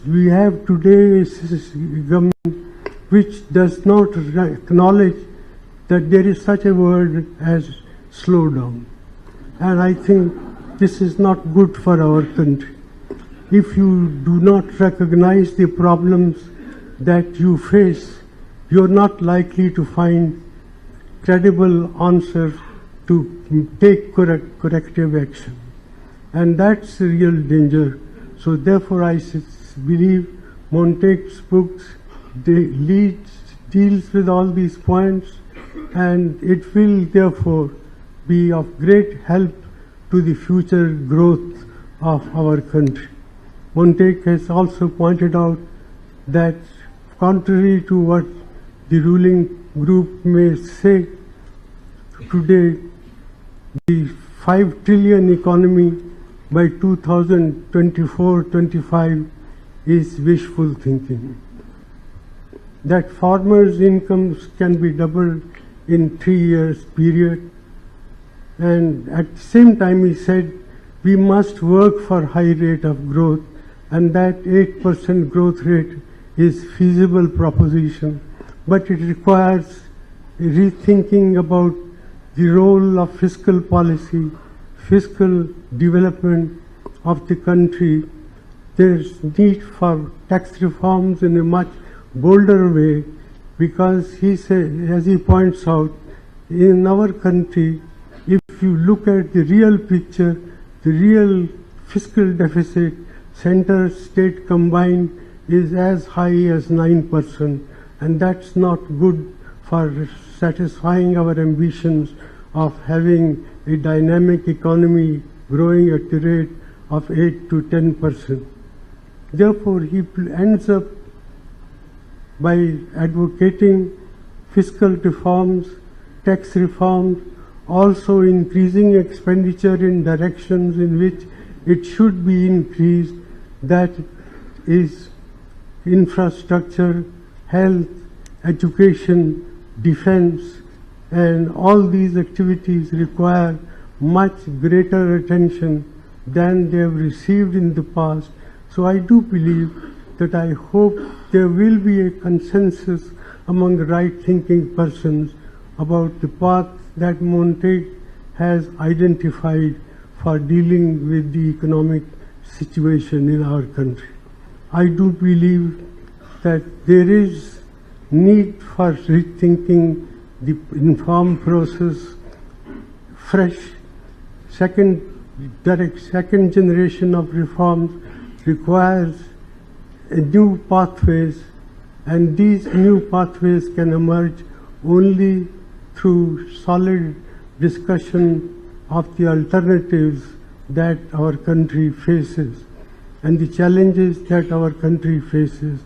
we have today a government which does not acknowledge that there is such a word as slowdown. And I think this is not good for our country. If you do not recognize the problems that you face, you're not likely to find credible answers to take corrective action. And that's the real danger. So therefore I believe Montague's books deals with all these points, and it will therefore be of great help to the future growth of our country. Montague has also pointed out that contrary to what the ruling group may say, today the 5 trillion economy by 2024-25 is wishful thinking. That farmers' incomes can be doubled in 3 years period, and at the same time he said we must work for high rate of growth, and that 8% growth rate is feasible proposition, but it requires rethinking about the role of fiscal policy, fiscal development of the country. There's need for tax reforms in a much bolder way, because he said, as he points out, in our country, if you look at the real picture, the real fiscal deficit, center state combined, is as high as 9%, and that's not good for satisfying our ambitions of having a dynamic economy growing at the rate of 8 to 10%. Therefore, he ends up by advocating fiscal reforms, tax reforms, also increasing expenditure in directions in which it should be increased, that is infrastructure, health, education, defense, and all these activities require much greater attention than they have received in the past. So I do believe that I hope there will be a consensus among right-thinking persons about the path that Montague has identified for dealing with the economic situation in our country. I do believe that there is need for rethinking the informed process, fresh, second generation of reforms requires new pathways, and these new pathways can emerge only through solid discussion of the alternatives that our country faces and the challenges that our country faces.